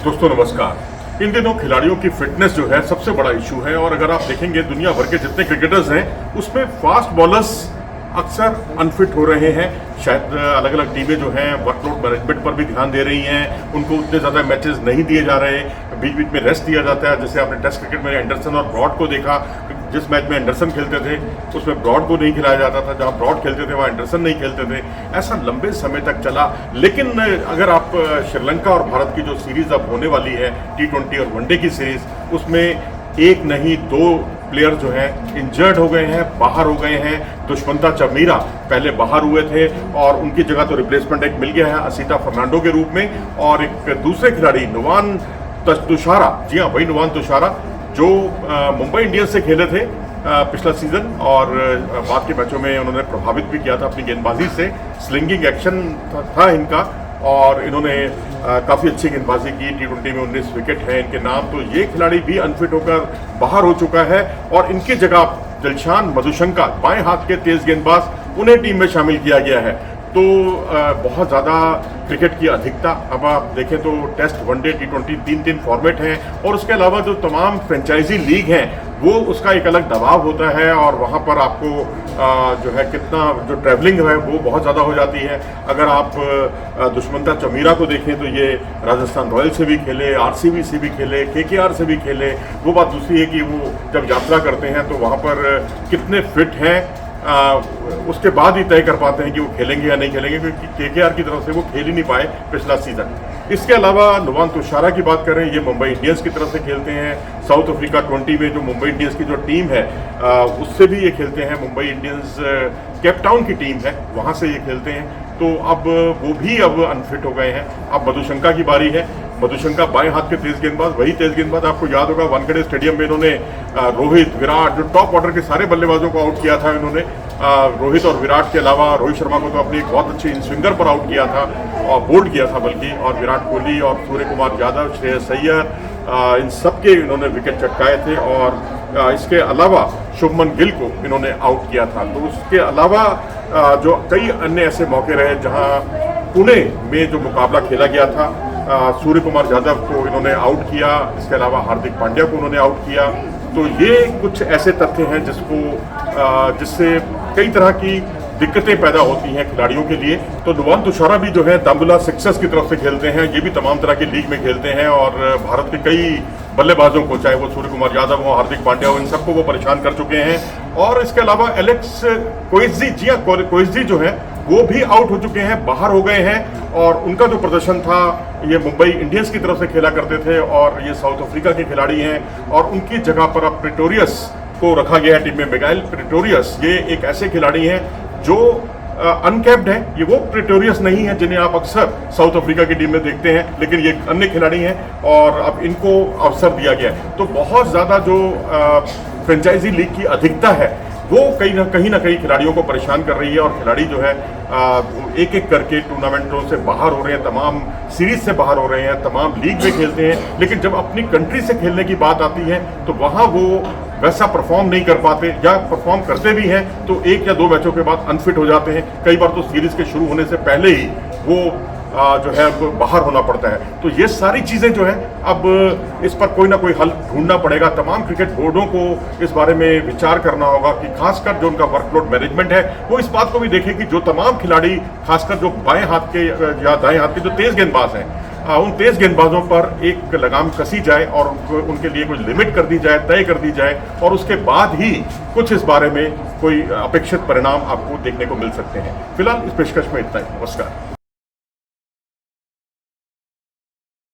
दोस्तों नमस्कार। इन दिनों खिलाड़ियों की फिटनेस जो है सबसे बड़ा इशू है और अगर आप देखेंगे दुनिया भर के जितने क्रिकेटर्स हैं उसमें फास्ट बॉलर्स अक्सर अनफिट हो रहे हैं। शायद अलग अलग टीमें जो हैं वर्कलोड मैनेजमेंट पर भी ध्यान दे रही हैं, उनको उतने ज़्यादा मैचेस नहीं दिए जा रहे, बीच बीच में रेस्ट दिया जाता है। जैसे आपने टेस्ट क्रिकेट में एंडरसन और ब्रॉड को देखा, जिस मैच में एंडरसन खेलते थे उसमें ब्रॉड को नहीं खिलाया जाता था, जहां ब्रॉड खेलते थे वहां एंडरसन नहीं खेलते थे। ऐसा लंबे समय तक चला। लेकिन अगर आप श्रीलंका और भारत की जो सीरीज अब होने वाली है T20 और वनडे की सीरीज, उसमें एक नहीं दो प्लेयर जो हैं इंजर्ड हो गए हैं, बाहर हो गए हैं। दुष्मंता चमीरा पहले बाहर हुए थे और उनकी जगह तो रिप्लेसमेंट एक मिल गया है असीता फर्नांडो के रूप में, और एक दूसरे खिलाड़ी नुवान तुषारा, जी हाँ वही नुवान तुषारा जो मुंबई इंडियंस से खेले थे पिछला सीजन और बाद के मैचों में उन्होंने प्रभावित भी किया था अपनी गेंदबाजी से। स्लिंगिंग एक्शन था इनका और इन्होंने काफ़ी अच्छी गेंदबाजी की। T20 में 19 विकेट हैं इनके नाम। तो ये खिलाड़ी भी अनफिट होकर बाहर हो चुका है और इनकी जगह दिलशान मधुशंका, बाएं हाथ के तेज गेंदबाज, उन्हें टीम में शामिल किया गया है। तो बहुत ज़्यादा क्रिकेट की अधिकता, अब आप देखें तो टेस्ट, वनडे, T20 तीन फॉर्मेट हैं और उसके अलावा जो तमाम फ्रेंचाइजी लीग हैं वो उसका एक अलग दबाव होता है और वहाँ पर आपको जो है कितना जो ट्रैवलिंग है वो बहुत ज़्यादा हो जाती है। अगर आप दुष्मंता चमीरा को देखें तो ये राजस्थान रॉयल्स से भी खेले, RCB से भी खेले, KKR से भी खेले। वो बात दूसरी है कि वो जब यात्रा करते हैं तो वहाँ पर कितने फिट हैं उसके बाद ही तय कर पाते हैं कि वो खेलेंगे या नहीं खेलेंगे, क्योंकि KKR की तरफ से वो खेल ही नहीं पाए पिछला सीजन। इसके अलावा नुवान तुषारा की बात करें, ये मुंबई इंडियंस की तरफ से खेलते हैं। साउथ अफ्रीका 20 में जो मुंबई इंडियंस की जो टीम है उससे भी ये खेलते हैं। मुंबई इंडियंस केप टाउन की टीम है, वहाँ से ये खेलते हैं। तो अब वो भी अब अनफिट हो गए हैं। अब मधुशंका की बारी है। मधुशंका बाएं हाथ के तेज गेंदबाज, वही तेज गेंदबाज आपको याद होगा वानखेड़े स्टेडियम में इन्होंने रोहित, विराट, जो टॉप ऑर्डर के सारे बल्लेबाजों को आउट किया था इन्होंने। रोहित और विराट के अलावा रोहित शर्मा को तो अपनी एक बहुत अच्छी इन स्विंगर पर आउट किया था और बोल्ड किया था बल्कि, और विराट कोहली और सूर्य कुमार यादव, श्रेयस अय्यर, इन सब के इन्होंने विकेट चटकाए थे। और इसके अलावा शुभमन गिल को इन्होंने आउट किया था। तो उसके अलावा जो कई अन्य ऐसे मौके रहे जहां पुणे में जो मुकाबला खेला गया था, सूर्य कुमार यादव को इन्होंने आउट किया, इसके अलावा हार्दिक पांड्या को उन्होंने आउट किया। तो ये कुछ ऐसे तथ्य हैं जिससे कई तरह की दिक्कतें पैदा होती हैं खिलाड़ियों के लिए। तो नुवान तुषारा भी जो है दाम्बुला सिक्सर्स की तरफ से खेलते हैं, ये भी तमाम तरह की लीग में खेलते हैं और भारत के कई बल्लेबाजों को, चाहे वो सूर्य कुमार यादव हो, हार्दिक पांड्या हो, इन सबको वो परेशान कर चुके हैं। और इसके अलावा एलेक्स कोइजी, जी हाँ कोइजी जो है वो भी आउट हो चुके हैं, बाहर हो गए हैं। और उनका जो प्रदर्शन था, ये मुंबई इंडियंस की तरफ से खेला करते थे और ये साउथ अफ्रीका के खिलाड़ी हैं और उनकी जगह पर अब प्रेटोरियस को रखा गया है टीम में। मिगाइल प्रेटोरियस, ये एक ऐसे खिलाड़ी हैं जो अनकैप्ड है। ये वो प्रेटोरियस नहीं है जिन्हें आप अक्सर साउथ अफ्रीका की टीम में देखते हैं, लेकिन ये अन्य खिलाड़ी हैं और अब इनको अवसर दिया गया है। तो बहुत ज़्यादा जो फ्रेंचाइजी लीग की अधिकता है वो कहीं ना कहीं खिलाड़ियों को परेशान कर रही है और खिलाड़ी जो है एक एक करके टूर्नामेंटों से बाहर हो रहे हैं, तमाम सीरीज से बाहर हो रहे हैं, तमाम लीग में खेलते हैं, लेकिन जब अपनी कंट्री से खेलने की बात आती है तो वहाँ वो वैसा परफॉर्म नहीं कर पाते, या परफॉर्म करते भी हैं तो एक या दो मैचों के बाद अनफिट हो जाते हैं। कई बार तो सीरीज के शुरू होने से पहले ही वो जो है वो बाहर होना पड़ता है। तो ये सारी चीज़ें जो है अब इस पर कोई ना कोई हल ढूंढना पड़ेगा। तमाम क्रिकेट बोर्डों को इस बारे में विचार करना होगा कि खासकर जो उनका वर्कलोड मैनेजमेंट है वो इस बात को भी देखे कि जो तमाम खिलाड़ी, खासकर जो बाएं हाथ के या दाएं हाथ के जो तेज गेंदबाज हैं, उन तेज गेंदबाजों पर एक लगाम कसी जाए और उनके लिए कोई लिमिट कर दी जाए, तय कर दी जाए, और उसके बाद ही कुछ इस बारे में कोई अपेक्षित परिणाम आपको देखने को मिल सकते हैं। फिलहाल इस पेशकश में इतना ही। नमस्कार।